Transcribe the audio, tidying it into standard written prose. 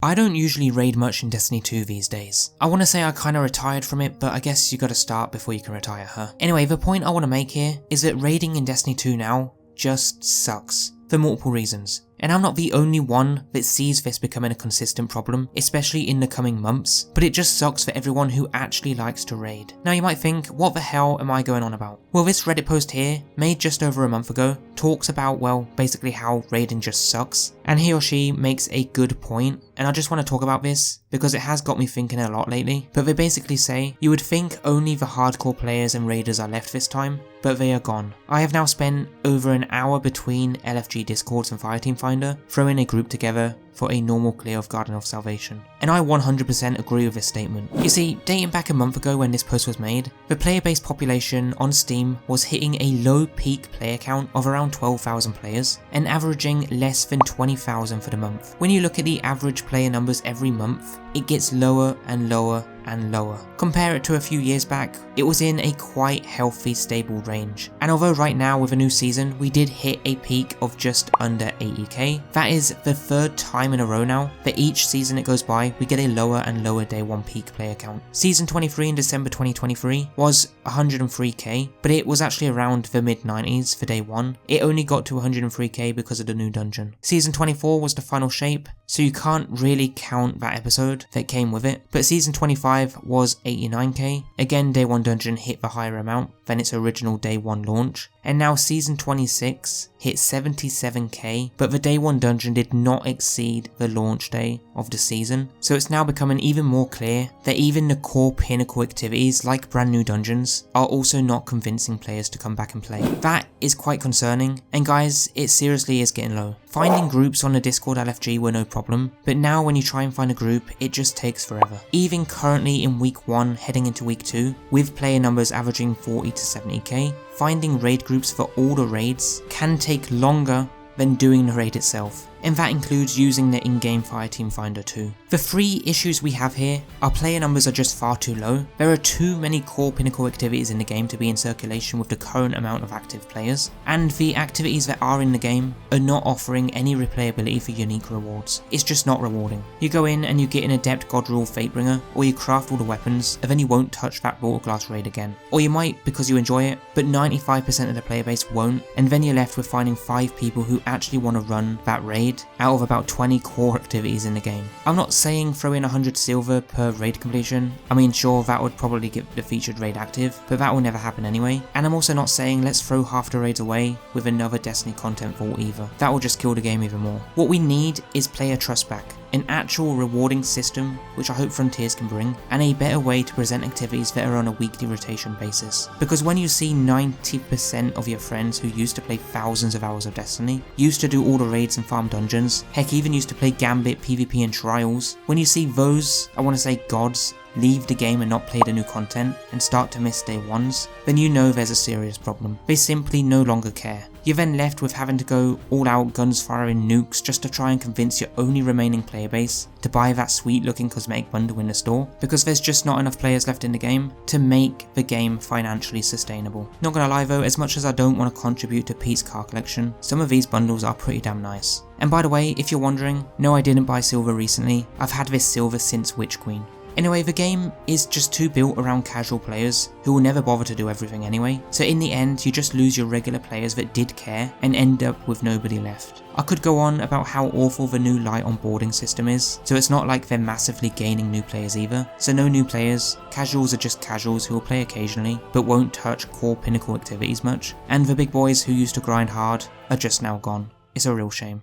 I don't usually raid much in Destiny 2 these days. I want to say I kinda retired from it, but I guess you gotta start before you can retire, huh? Anyway, the point I want to make here is that raiding in Destiny 2 now just sucks, for multiple reasons. And I'm not the only one that sees this becoming a consistent problem, especially in the coming months, but it just sucks for everyone who actually likes to raid. Now you might think, what the hell am I going on about? Well, this Reddit post here, made just over a month ago, talks about, well, basically how raiding just sucks, and he or she makes a good point, and I just want to talk about this because it has got me thinking a lot lately. But they basically say, you would think only the hardcore players and raiders are left this time, but they are gone. I have now spent over an hour between LFG Discords and Fireteam Finder throwing a group together for a normal clear of Garden of Salvation. And I 100% agree with this statement. You see, dating back a month ago when this post was made, the player base population on Steam was hitting a low peak player count of around 12,000 players, and averaging less than 20,000 for the month. When you look at the average player numbers every month, it gets lower and lower and lower. Compare it to a few years back, it was in a quite healthy, stable range. And although right now with a new season, we did hit a peak of just under 80k, that is the third time in a row now that each season it goes by, we get a lower and lower day 1 peak player count. Season 23 in December 2023 was 103k, but it was actually around the mid 90s for day 1. It only got to 103k because of the new dungeon. Season 24 was the final shape, so you can't really count that episode that came with it, but season 25 was 89k, again day 1 dungeon hit the higher amount than its original day 1 launch, and now season 26 hit 77k, but the day 1 dungeon did not exceed the launch day of the season, so it's now becoming even more clear that even the core pinnacle activities like brand new dungeons are also not convincing players to come back and play. That is quite concerning, and guys, it seriously is getting low. Finding groups on the Discord LFG were no problem, but now when you try and find a group, it just takes forever. Even currently in week 1 heading into week 2, with player numbers averaging 40 to 70k, finding raid groups for all the raids can take longer than doing the raid itself, and that includes using the in-game Fireteam Finder too. The 3 issues we have here, our player numbers are just far too low. There are too many core pinnacle activities in the game to be in circulation with the current amount of active players, and the activities that are in the game are not offering any replayability for unique rewards. It's just not rewarding. You go in and you get an Adept God Rule Fatebringer, or you craft all the weapons, and then you won't touch that Water Glass raid again. Or you might because you enjoy it, but 95% of the player base won't, and then you're left with finding 5 people who actually want to run that raid out of about 20 core activities in the game. I'm not saying throw in 100 silver per raid completion. I mean, sure, that would probably get the featured raid active, but that will never happen anyway. And I'm also not saying let's throw half the raids away with another Destiny content vault either. That will just kill the game even more. What we need is player trust back, an actual rewarding system, which I hope Frontiers can bring, and a better way to present activities that are on a weekly rotation basis. Because when you see 90% of your friends who used to play thousands of hours of Destiny, used to do all the raids and farm dungeons, heck even used to play Gambit, PvP and Trials, when you see those, I want to say gods, leave the game and not play the new content and start to miss day 1s, then you know there's a serious problem. They simply no longer care. You're then left with having to go all out guns firing nukes just to try and convince your only remaining player base to buy that sweet looking cosmetic bundle in the store, because there's just not enough players left in the game to make the game financially sustainable. Not gonna lie though, as much as I don't want to contribute to Pete's car collection, some of these bundles are pretty damn nice. And by the way, if you're wondering, no, I didn't buy silver recently. I've had this silver since Witch Queen. Anyway, the game is just too built around casual players who will never bother to do everything anyway, so in the end you just lose your regular players that did care and end up with nobody left. I could go on about how awful the new light onboarding system is, so it's not like they're massively gaining new players either, so no new players, casuals are just casuals who will play occasionally but won't touch core pinnacle activities much, and the big boys who used to grind hard are just now gone. It's a real shame.